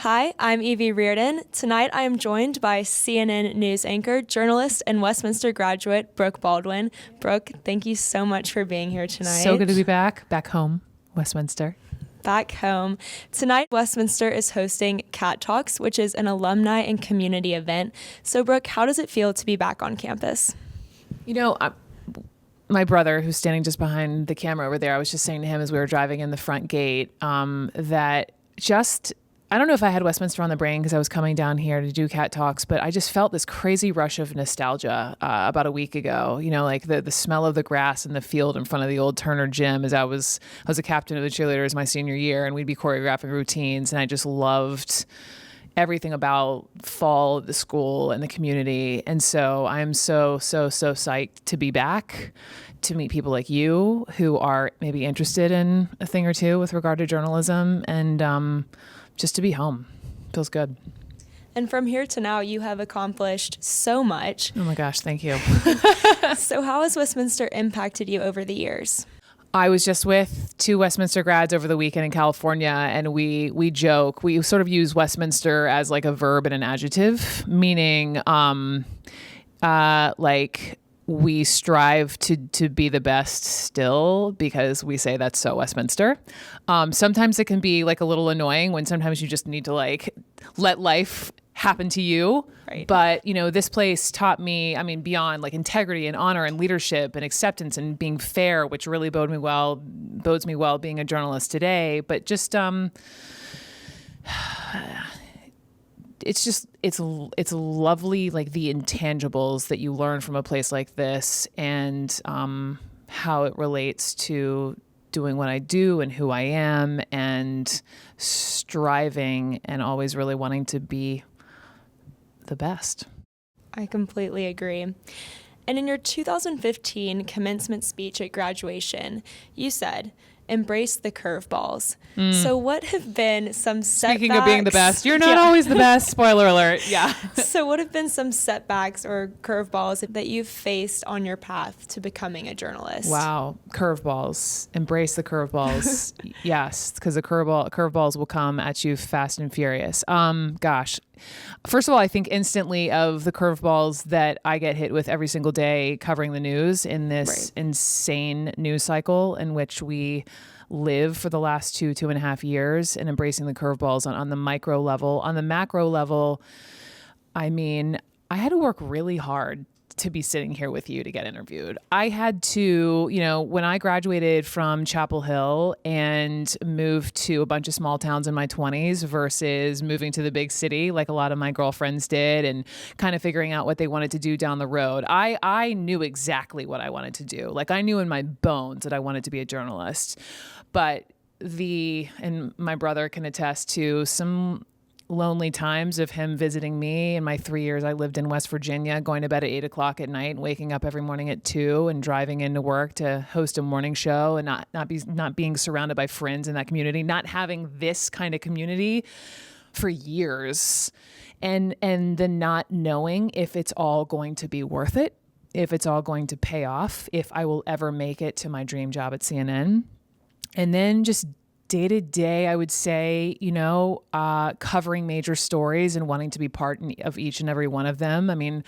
Hi, I'm Evie Rearden. Tonight I am joined by CNN news anchor, journalist, and Westminster graduate, Brooke Baldwin. Brooke, thank you so much for being here tonight. So good to be back home, Westminster. Back home. Tonight, Westminster is hosting Cat Talks, which is an alumni and community event. So, Brooke, how does it feel to be back on campus? You know, my brother, who's standing just behind the camera over there, I was just saying to him as we were driving in the front gate that I don't know if I had Westminster on the brain because I was coming down here to do Cat Talks, but I just felt this crazy rush of nostalgia about a week ago. You know, like the smell of the grass in the field in front of the old Turner gym as I was a captain of the cheerleaders my senior year, and we'd be choreographing routines, and I just loved everything about fall, the school, and the community. And so I'm so psyched to be back, to meet people like you who are maybe interested in a thing or two with regard to journalism, and just to be home. Feels good. And from here to now, you have accomplished so much. Oh my gosh, thank you. So how has Westminster impacted you over the years? I was just with two Westminster grads over the weekend in California, and we joke. We sort of use Westminster as like a verb and an adjective, meaning like we strive to be the best still because we say that's so Westminster. Sometimes it can be like a little annoying when sometimes you just need to like let life happen to you. Right. But, you know, this place taught me, I mean, beyond like integrity and honor and leadership and acceptance and being fair, which really bodes me well being a journalist today. But just, it's lovely, like the intangibles that you learn from a place like this, and how it relates to doing what I do and who I am, and striving and always really wanting to be the best. I completely agree. And in your 2015 commencement speech at graduation, you said, "Embrace the curveballs." So what have been some setbacks? Speaking of being the best, you're not always the best. Spoiler alert. Yeah. So what have been some setbacks or curveballs that you've faced on your path to becoming a journalist? Wow. Curveballs. Embrace the curveballs. Yes, because the curveballs will come at you fast and furious. Gosh. First of all, I think instantly of the curveballs that I get hit with every single day covering the news in this insane news cycle in which we live for the last two and a half years, and embracing the curveballs on the micro level. On the macro level, I mean, I had to work really hard to be sitting here with you to get interviewed. I had to, you know, when I graduated from Chapel Hill and moved to a bunch of small towns in my 20s versus moving to the big city like a lot of my girlfriends did, and kind of figuring out what they wanted to do down the road, I knew exactly what I wanted to do. Like I knew in my bones that I wanted to be a journalist. But and my brother can attest to some lonely times of him visiting me in my 3 years I lived in West Virginia, going to bed at 8:00 at night and waking up every morning at 2 and driving into work to host a morning show, and not being surrounded by friends in that community, not having this kind of community for years, and then not knowing if it's all going to be worth it, if it's all going to pay off, if I will ever make it to my dream job at CNN. And then just day to day, I would say, you know, covering major stories and wanting to be part of each and every one of them. I mean,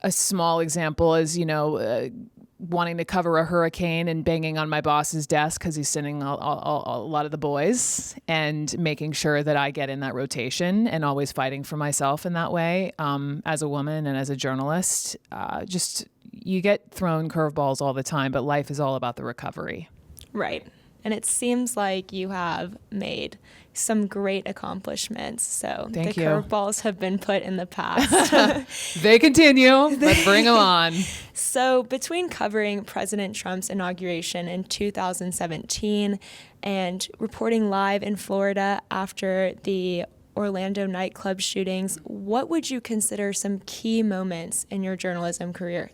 a small example is, you know, wanting to cover a hurricane and banging on my boss's desk because he's sending a lot of the boys, and making sure that I get in that rotation, and always fighting for myself in that way. As a woman and as a journalist, just you get thrown curveballs all the time, but life is all about the recovery. Right. And it seems like you have made some great accomplishments. So Thank you. Curveballs have been put in the past. They continue. Let's bring them on. So between covering President Trump's inauguration in 2017 and reporting live in Florida after the Orlando nightclub shootings, what would you consider some key moments in your journalism career?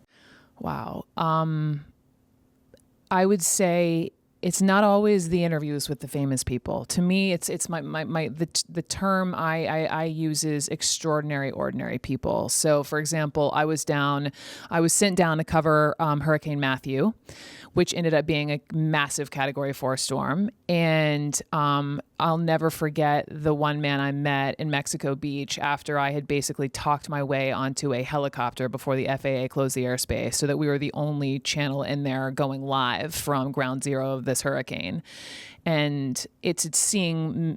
Wow. I would say it's not always the interviews with the famous people. To me, it's the term I use is extraordinary, ordinary people. So, for example, I was sent down to cover Hurricane Matthew, which ended up being a massive Category 4 storm. And I'll never forget the one man I met in Mexico Beach after I had basically talked my way onto a helicopter before the FAA closed the airspace, so that we were the only channel in there going live from ground zero of this hurricane. And it's seeing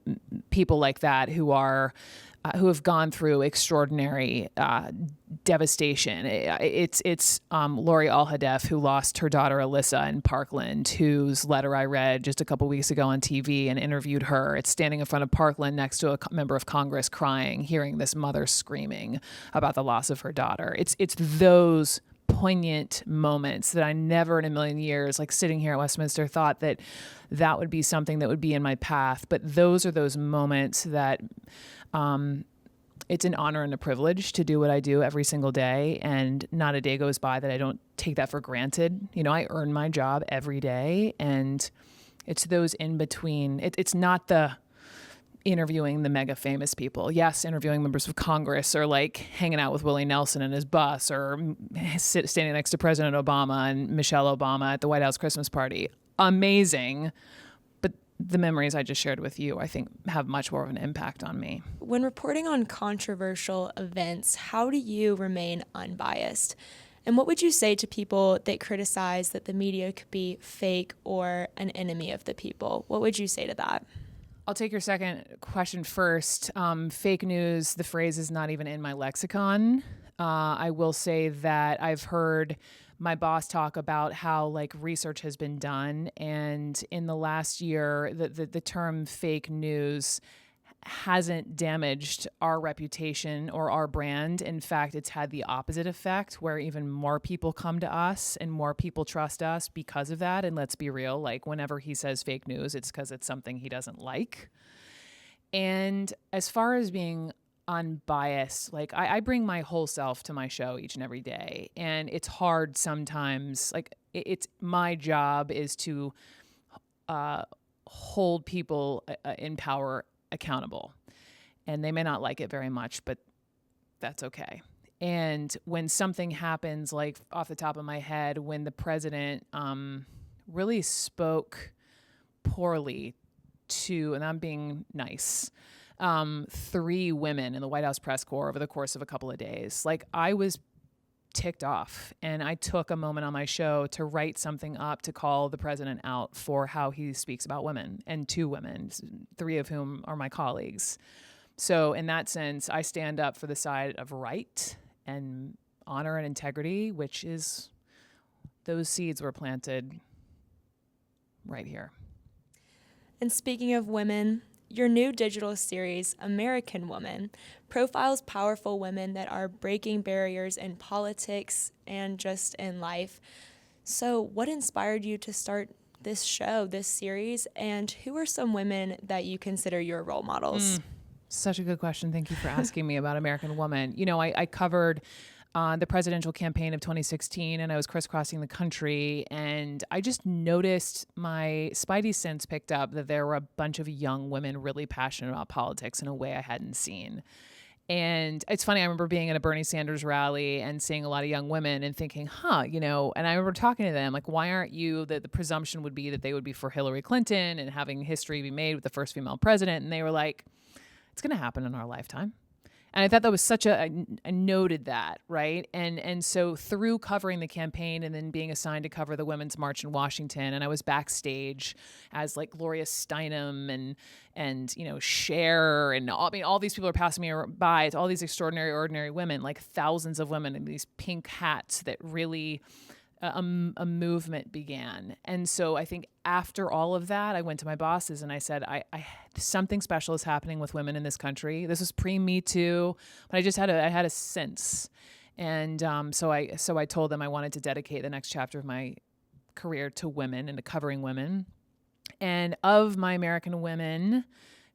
people like that who have gone through extraordinary devastation. It's Lori Alhadeff, who lost her daughter Alyssa in Parkland, whose letter I read just a couple weeks ago on TV and interviewed her. It's standing in front of Parkland next to a member of Congress crying, hearing this mother screaming about the loss of her daughter. It's those poignant moments that I never in a million years, like sitting here at Westminster, thought that would be something that would be in my path. But those are those moments that it's an honor and a privilege to do what I do every single day. And not a day goes by that I don't take that for granted. You know, I earn my job every day, and it's those in between. It's not the interviewing the mega famous people. Yes, interviewing members of Congress, or like hanging out with Willie Nelson in his bus, or standing next to President Obama and Michelle Obama at the White House Christmas party. Amazing. But the memories I just shared with you, I think, have much more of an impact on me. When reporting on controversial events, how do you remain unbiased? And what would you say to people that criticize that the media could be fake or an enemy of the people? What would you say to that? I'll take your second question first. Fake news, the phrase is not even in my lexicon. I will say that I've heard my boss talk about how like research has been done, and in the last year, the term fake news hasn't damaged our reputation or our brand. In fact, it's had the opposite effect, where even more people come to us and more people trust us because of that. And let's be real, like whenever he says fake news, it's because it's something he doesn't like. And as far as being unbiased, like I bring my whole self to my show each and every day. And it's hard sometimes. Like it's my job is to hold people in power accountable. And they may not like it very much, but that's okay. And when something happens, like off the top of my head, when the president really spoke poorly to, and I'm being nice, 3 women in the White House press corps over the course of a couple of days, like I was ticked off, and I took a moment on my show to write something up to call the president out for how he speaks about women, and 2 women, 3 of whom are my colleagues. So in that sense, I stand up for the side of right and honor and integrity, which is those seeds were planted right here. And speaking of women, your new digital series, American Woman, profiles powerful women that are breaking barriers in politics and just in life. So what inspired you to start this show, this series, and who are some women that you consider your role models? Such a good question. Thank you for asking me about American Woman. You know, I covered the presidential campaign of 2016, and I was crisscrossing the country, and I just noticed my spidey sense picked up that there were a bunch of young women really passionate about politics in a way I hadn't seen. And it's funny, I remember being at a Bernie Sanders rally and seeing a lot of young women and thinking, you know, and I remember talking to them, like, why aren't you, the presumption would be that they would be for Hillary Clinton and having history be made with the first female president. And they were like, it's going to happen in our lifetime. And I thought that was such I noted that, right? And so through covering the campaign and then being assigned to cover the Women's March in Washington, and I was backstage as like Gloria Steinem and you know, Cher, and all these people are passing me by. It's all these extraordinary, ordinary women, like thousands of women in these pink hats that really a movement began. And so I think after all of that, I went to my bosses and I said, I something special is happening with women in this country. This was pre-Me Too, but I had a sense. And so I told them I wanted to dedicate the next chapter of my career to women and to covering women. And of my American women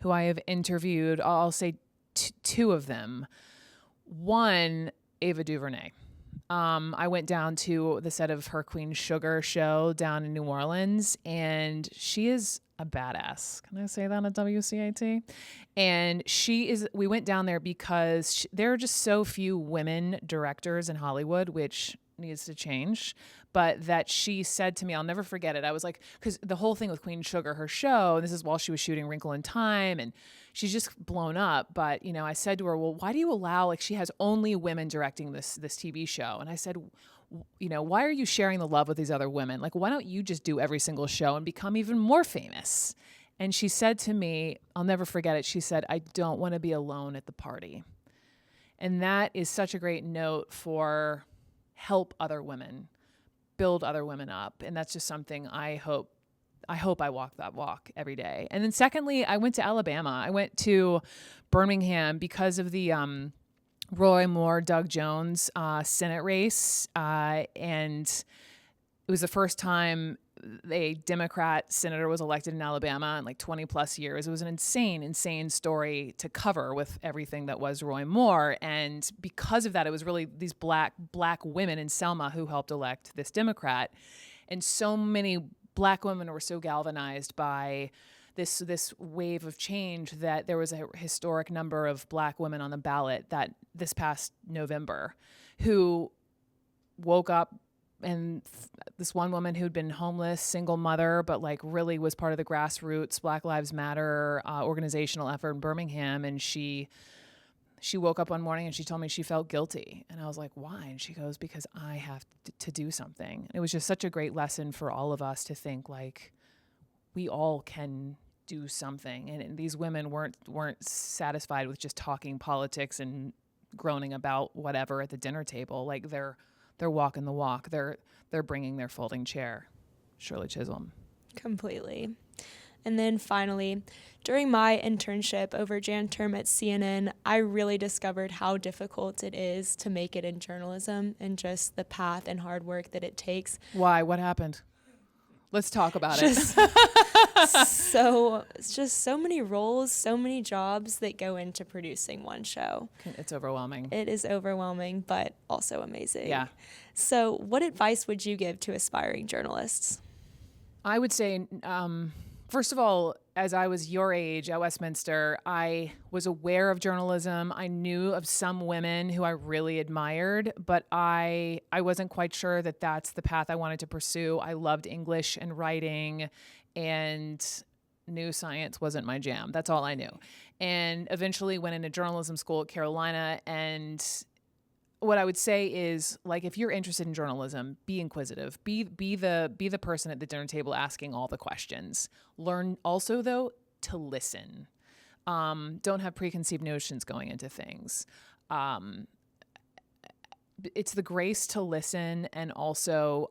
who I have interviewed, I'll say 2 of them. One, Ava DuVernay. I went down to the set of her Queen Sugar show down in New Orleans, and she is a badass. Can I say that on WCAT? And we went down there because there are just so few women directors in Hollywood, which needs to change. But that she said to me, I'll never forget it. I was like, because the whole thing with Queen Sugar, her show, and this is while she was shooting Wrinkle in Time, and she's just blown up. But, I said to her, well, why do you allow, like, she has only women directing this TV show? And I said, why are you sharing the love with these other women? Like, why don't you just do every single show and become even more famous? And she said to me, I'll never forget it. She said, I don't want to be alone at the party. And that is such a great note for help other women, build other women up. And that's just something I hope I walk that walk every day. And then secondly, I went to Alabama. I went to Birmingham because of the Roy Moore, Doug Jones Senate race. And it was the first time a Democrat senator was elected in Alabama in like 20 plus years. It was an insane story to cover with everything that was Roy Moore. And because of that, it was really these black women in Selma who helped elect this Democrat. And so many black women were so galvanized by this wave of change that there was a historic number of black women on the ballot that this past November who woke up. And this one woman who'd been homeless, single mother, but like really was part of the grassroots Black Lives Matter organizational effort in Birmingham. And she woke up one morning and she told me she felt guilty. And I was like, why? And she goes, because I have to do something. And it was just such a great lesson for all of us to think like we all can do something. And these women weren't satisfied with just talking politics and groaning about whatever at the dinner table. Like they're walking the walk. They're bringing their folding chair. Shirley Chisholm. Completely. And then finally, during my internship over Jan term at CNN, I really discovered how difficult it is to make it in journalism and just the path and hard work that it takes. Why? What happened? Let's talk about it. It's just so many roles, so many jobs that go into producing one show. It's overwhelming. It is overwhelming, but also amazing. Yeah. So what advice would you give to aspiring journalists? I would say, first of all, as I was your age at Westminster, I was aware of journalism. I knew of some women who I really admired, but I wasn't quite sure that that's the path I wanted to pursue. I loved English and writing, and knew science wasn't my jam. That's all I knew. And eventually went into journalism school at Carolina. And what I would say is, like, if you're interested in journalism, be inquisitive. Be the person at the dinner table asking all the questions. Learn also, though, to listen. Don't have preconceived notions going into things. It's the grace to listen and also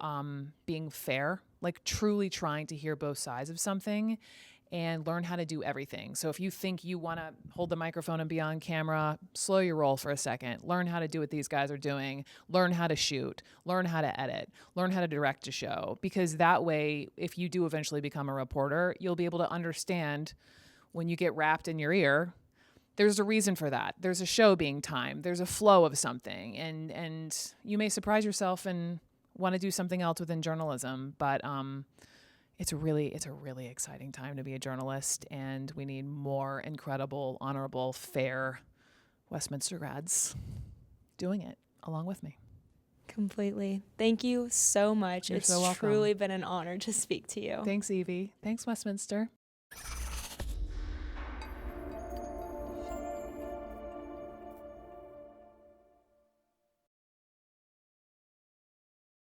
being fair, like truly trying to hear both sides of something and learn how to do everything. So if you think you want to hold the microphone and be on camera, slow your roll for a second. Learn how to do what these guys are doing. Learn how to shoot. Learn how to edit. Learn how to direct a show. Because that way, if you do eventually become a reporter, you'll be able to understand when you get wrapped in your ear, there's a reason for that. There's a show being timed. There's a flow of something. And you may surprise yourself and want to do something else within journalism. But it's a really exciting time to be a journalist, and we need more incredible, honorable, fair Westminster grads doing it along with me. Completely. Thank you so much. You're It's so welcome. Truly been an honor to speak to you. Thanks, Evie. Thanks, Westminster.